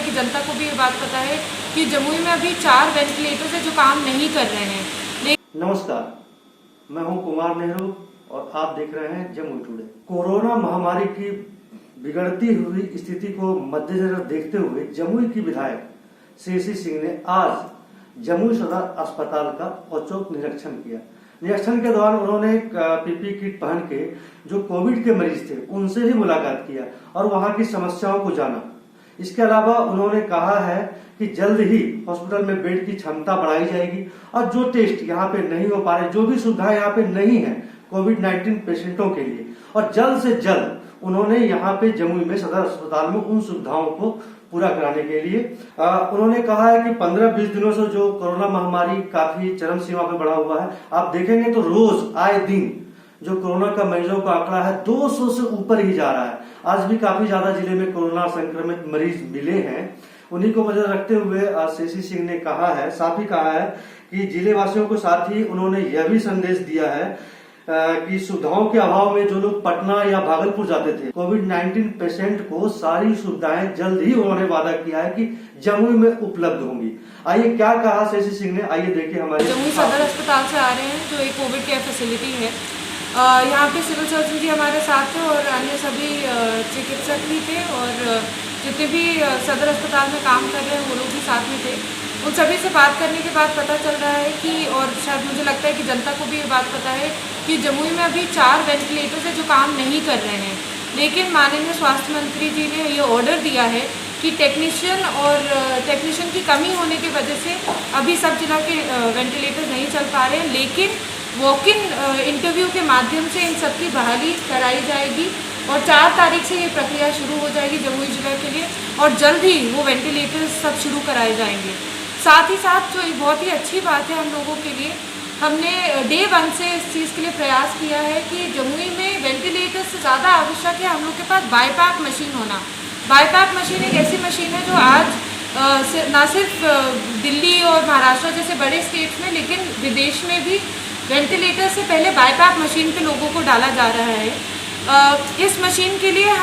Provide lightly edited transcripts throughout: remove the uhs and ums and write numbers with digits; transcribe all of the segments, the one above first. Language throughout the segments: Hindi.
कि जनता को भी ये बात पता है कि जमुई में अभी 4 वेंटिलेटर्स है जो काम नहीं कर रहे हैं। नमस्कार, मैं हूं कुमार नेहरू और आप देख रहे हैं जमुई टुडे। कोरोना महामारी की बिगड़ती हुई स्थिति को मद्देनजर देखते हुए जमुई की विधायक श्री सिंह ने आज जमुई सदर अस्पताल का औचक निरीक्षण किया। निरीक्षण के दौरान उन्होंने पीपी किट पहन के जो कोविड के मरीज थे उनसे ही मुलाकात किया और वहां की समस्याओं को जाना। इसके अलावा उन्होंने कहा है कि जल्द ही हॉस्पिटल में बेड की क्षमता बढ़ाई जाएगी और जो टेस्ट यहाँ पे नहीं हो पा रहे, जो भी सुविधाएं यहाँ पे नहीं है कोविड-19 पेशेंटों के लिए, और जल्द से जल्द उन्होंने यहाँ पे जमुई में सदर अस्पताल में उन सुविधाओं को पूरा कराने के लिए उन्होंने कहा है कि 15-20 दिनों से जो कोरोना महामारी काफी चरम सीमा पे बढ़ा हुआ है, आप देखेंगे तो रोज आए दिन जो कोरोना का मरीजों का आंकड़ा है 200 से ऊपर ही जा रहा है। आज भी काफी ज्यादा जिले में कोरोना संक्रमित मरीज मिले हैं। उन्हीं को वजह रखते हुए श्री सिंह ने कहा है, साथ ही कहा है कि जिले वासियों को, साथ ही उन्होंने यह भी संदेश दिया है कि सुविधाओं के अभाव में जो लोग पटना या भागलपुर जाते थे, कोविड-19 पेशेंट को सारी सुविधाएं जल्द ही उन्होंने वादा किया है कि जमुई में उपलब्ध होंगी। आइए क्या कहा श्री सिंह ने, आइए देखिए। हमारे जमुई सदर अस्पताल से आ रहे हैं जो एक कोविड केयर फैसिलिटी है। यहाँ पे सिविल सर्जन जी हमारे साथ थे और अन्य सभी चिकित्सक भी थे और जितने भी सदर अस्पताल में काम कर रहे हैं वो लोग भी साथ में थे। उन सभी से बात करने के बाद पता चल रहा है कि, और शायद मुझे लगता है कि जनता को भी ये बात पता है कि जमुई में अभी 4 वेंटिलेटर्स है जो काम नहीं कर रहे हैं। लेकिन माननीय स्वास्थ्य मंत्री जी ने ये ऑर्डर दिया है कि टेक्नीशियन की कमी होने की वजह से अभी सब जिला के वेंटिलेटर नहीं चल पा रहे हैं, लेकिन वॉक इन इंटरव्यू के माध्यम से इन सब की बहाली कराई जाएगी और 4 तारीख से ये प्रक्रिया शुरू हो जाएगी जमुई जिला के लिए और जल्द ही वो वेंटिलेटर्स सब शुरू कराए जाएंगे। साथ ही साथ जो बहुत ही अच्छी बात है हम लोगों के लिए, हमने डे 1 से इस चीज़ के लिए प्रयास किया है कि जमुई में वेंटिलेटर से ज़्यादा आवश्यक है हम लोग के पास बाईपैक मशीन होना। बाईपैक मशीन एक ऐसी मशीन है जो आज ना सिर्फ दिल्ली और महाराष्ट्र जैसे बड़े स्टेट्स में, लेकिन विदेश में भी वेंटिलेटर से पहले बाईपैक मशीन पे लोगों को डाला जा रहा है। इस मशीन के लिए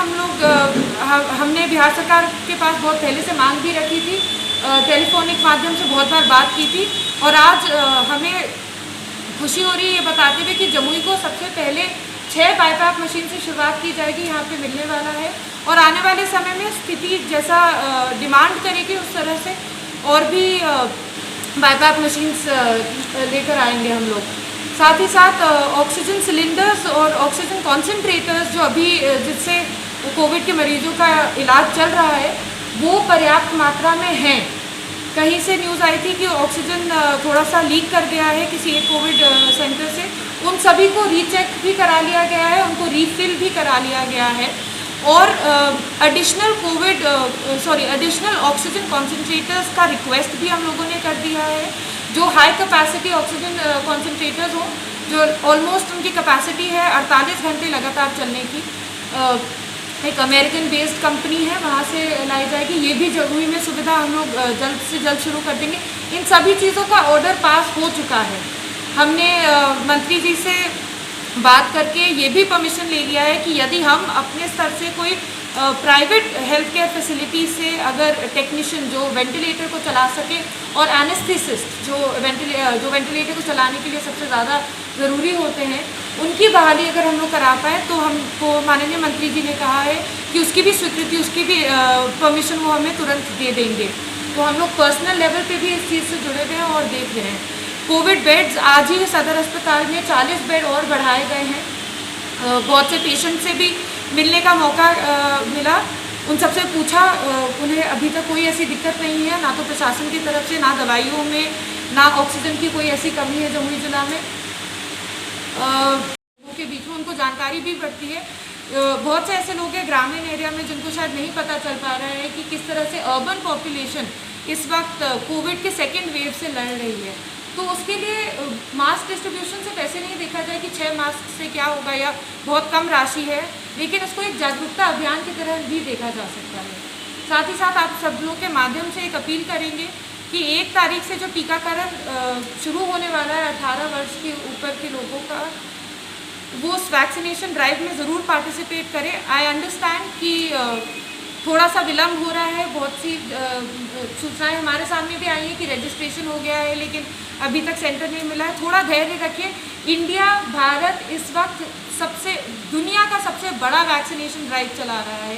हमने बिहार सरकार के पास बहुत पहले से मांग भी रखी थी, टेलीफोनिक माध्यम से बहुत बार बात की थी और आज हमें खुशी हो रही है ये बताते हुए कि जमुई को सबसे पहले 6 बाईपैक मशीन से शुरुआत की जाएगी, यहाँ पे मिलने वाला है और आने वाले समय में स्थिति जैसा डिमांड करेगी उस तरह से और भी बाईपैक मशीन्स लेकर आएंगे हम लोग। साथ ही साथ ऑक्सीजन सिलेंडर्स और ऑक्सीजन कॉन्सेंट्रेटर्स जो अभी जिससे कोविड के मरीजों का इलाज चल रहा है वो पर्याप्त मात्रा में हैं। कहीं से न्यूज़ आई थी कि ऑक्सीजन थोड़ा सा लीक कर गया है किसी एक कोविड सेंटर से, उन सभी को रीचेक भी करा लिया गया है, उनको रीफिल भी करा लिया गया है और एडिशनल ऑक्सीजन कॉन्सेंट्रेटर्स का रिक्वेस्ट भी हम लोगों ने कर दिया है। जो हाई कैपेसिटी ऑक्सीजन कॉन्सेंट्रेटर्स हो, जो ऑलमोस्ट उनकी कैपेसिटी है 48 घंटे लगातार चलने की, एक अमेरिकन बेस्ड कंपनी है, वहाँ से लाई जाएगी। ये भी जमुई में सुविधा हम लोग जल्द से जल्द शुरू कर देंगे। इन सभी चीज़ों का ऑर्डर पास हो चुका है। हमने मंत्री जी से बात करके ये भी परमिशन ले लिया है कि यदि हम अपने स्तर से कोई प्राइवेट हेल्थ केयर फैसिलिटी से अगर टेक्नीशियन जो वेंटिलेटर को चला सके और एनेस्थेसिस्ट जो वेंटिलेटर को चलाने के लिए सबसे ज़्यादा ज़रूरी होते हैं, उनकी बहाली अगर हम लोग करा पाए तो हमको माननीय मंत्री जी ने कहा है कि उसकी भी स्वीकृति, उसकी भी परमिशन वो हमें तुरंत दे देंगे। तो हम लोग पर्सनल लेवल पे भी इस चीज़ से जुड़े हुए हैं और देख रहे हैं। कोविड बेड्स आज ही सदर अस्पताल में 40 बेड और बढ़ाए गए हैं। बहुत से पेशेंट से भी मिलने का मौका मिला, उन सबसे पूछा, उन्हें अभी तक कोई ऐसी दिक्कत नहीं है, ना तो प्रशासन की तरफ से, ना दवाइयों में, ना ऑक्सीजन की कोई ऐसी कमी है जमुई जिला में। लोगों के बीच में उनको जानकारी भी बढ़ती है। बहुत से ऐसे लोग हैं ग्रामीण एरिया में जिनको शायद नहीं पता चल पा रहा है कि किस तरह से अर्बन पॉपुलेशन इस वक्त कोविड के सेकेंड वेव से लड़ रही है। तो उसके लिए मास्क डिस्ट्रीब्यूशन से पैसे नहीं देखा जाए कि 6 मास्क से क्या होगा या बहुत कम राशि है, लेकिन इसको एक जागरूकता अभियान की तरह भी देखा जा सकता है। साथ ही साथ आप सब लोग के माध्यम से एक अपील करेंगे कि 1 तारीख से जो टीकाकरण शुरू होने वाला है 18 वर्ष के ऊपर के लोगों का, वो उस वैक्सीनेशन ड्राइव में ज़रूर पार्टिसिपेट करें। आई अंडरस्टैंड कि थोड़ा सा विलम्ब हो रहा है। बहुत सी सूचनाएं हमारे सामने भी आई हैं कि रजिस्ट्रेशन हो गया है, लेकिन अभी तक सेंटर नहीं मिला है। थोड़ा धैर्य रखिए। इंडिया, भारत इस वक्त दुनिया का सबसे बड़ा वैक्सीनेशन ड्राइव चला रहा है,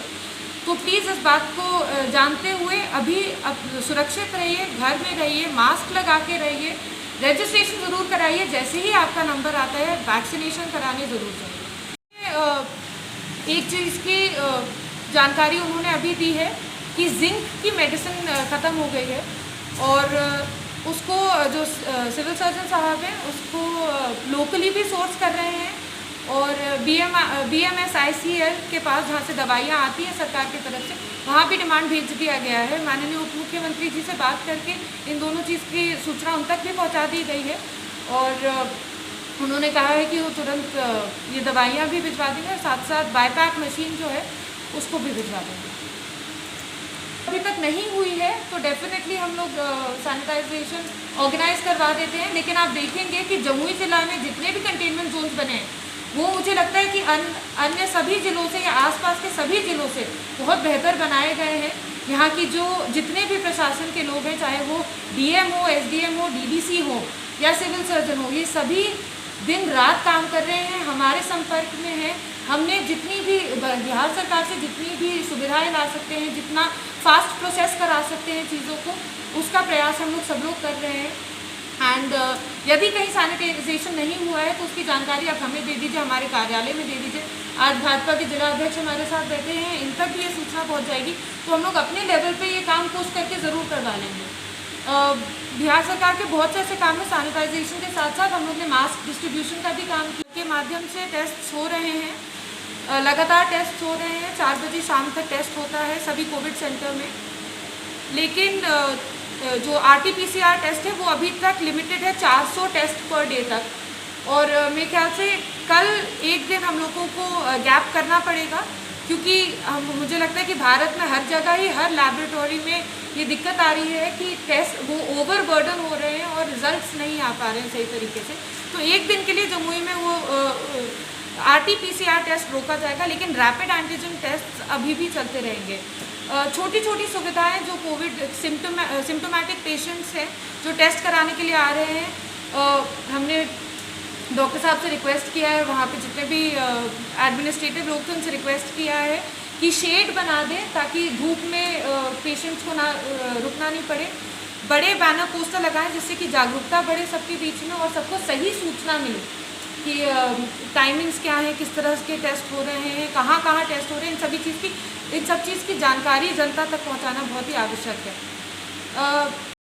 तो प्लीज़ इस बात को जानते हुए अभी सुरक्षित रहिए, घर में रहिए, मास्क लगा के रहिए, रजिस्ट्रेशन ज़रूर कराइए। जैसे ही आपका नंबर आता है वैक्सीनेशन कराने ज़रूर जाइए। एक चीज़ की जानकारी उन्होंने अभी दी है कि जिंक की मेडिसिन ख़त्म हो गई है, और उसको जो सिविल सर्जन साहब हैं उसको लोकली भी सोर्स कर रहे हैं, और BMSICL के पास जहाँ से दवाइयाँ आती हैं सरकार की तरफ से, वहाँ भी डिमांड भेज दिया गया है। माननीय उप मुख्यमंत्री जी से बात करके इन दोनों चीज़ की सूचना उन तक भी पहुँचा दी गई है, और उन्होंने कहा है कि वो तुरंत ये दवाइयाँ भी भिजवा देंगे, और साथ साथ बाईपैक मशीन जो है उसको भी भिजवा देंगे। अभी तक नहीं हुई है तो डेफिनेटली हम लोग सैनिटाइजेशन ऑर्गेनाइज करवा देते हैं, लेकिन आप देखेंगे कि जमुई ज़िला में जितने भी कंटेनमेंट जोन्स बने हैं वो मुझे लगता है कि अन्य सभी ज़िलों से या आसपास के सभी ज़िलों से बहुत बेहतर बनाए गए हैं। यहाँ की जो जितने भी प्रशासन के लोग हैं, चाहे वो DM हो, SDM हो, DDC हो या सिविल सर्जन हो, ये सभी दिन रात काम कर रहे हैं, हमारे संपर्क में हैं। हमने जितनी भी बिहार सरकार से जितनी भी सुविधाएं ला सकते हैं, जितना फास्ट प्रोसेस करा सकते हैं चीज़ों को, उसका प्रयास हम लोग सब लोग कर रहे हैं। एंड यदि कहीं सैनिटाइजेशन नहीं हुआ है तो उसकी जानकारी आप हमें दे दीजिए, हमारे कार्यालय में दे दीजिए। आज भाजपा के जिला अध्यक्ष हमारे साथ बैठे हैं, इन तक भी ये सूचना पहुंच जाएगी, तो हम लोग अपने लेवल पे ये काम पुश करके ज़रूर करवा लेंगे। बिहार सरकार के बहुत से ऐसे काम है। सैनिटाइजेशन के साथ साथ हम लोग ने मास्क डिस्ट्रीब्यूशन का भी काम के माध्यम से टेस्ट हो रहे हैं, लगातार टेस्ट हो रहे हैं। 4 बजे शाम तक टेस्ट होता है सभी कोविड सेंटर में, लेकिन जो RT-PCR टेस्ट है वो अभी तक लिमिटेड है 400 टेस्ट पर डे तक, और मेरे ख्याल से कल एक दिन हम लोगों को गैप करना पड़ेगा, क्योंकि मुझे लगता है कि भारत में हर जगह ही हर लैबोरेटरी में ये दिक्कत आ रही है कि टेस्ट वो ओवर बर्डन हो रहे हैं और रिजल्ट्स नहीं आ पा रहे हैं सही तरीके से। तो एक दिन के लिए जमुई में वो RT-PCR टेस्ट रोका जाएगा, लेकिन रैपिड एंटीजन टेस्ट अभी भी चलते रहेंगे। छोटी छोटी सुविधाएं जो कोविड सिम्टोमेटिक पेशेंट्स हैं जो टेस्ट कराने के लिए आ रहे हैं, हमने डॉक्टर साहब से रिक्वेस्ट किया है, वहाँ पे जितने भी एडमिनिस्ट्रेटिव लोग थे उनसे रिक्वेस्ट किया है कि शेड बना दें ताकि धूप में पेशेंट्स को रुकना नहीं पड़े। बड़े बैनर पोस्टर लगाएं जिससे कि जागरूकता बढ़े सबके बीच में, और सबको सही सूचना मिले कि टाइमिंग्स क्या है, किस तरह के टेस्ट हो रहे हैं, कहाँ कहाँ टेस्ट हो रहे हैं। इन सब चीज़ की जानकारी जनता तक पहुँचाना बहुत ही आवश्यक है।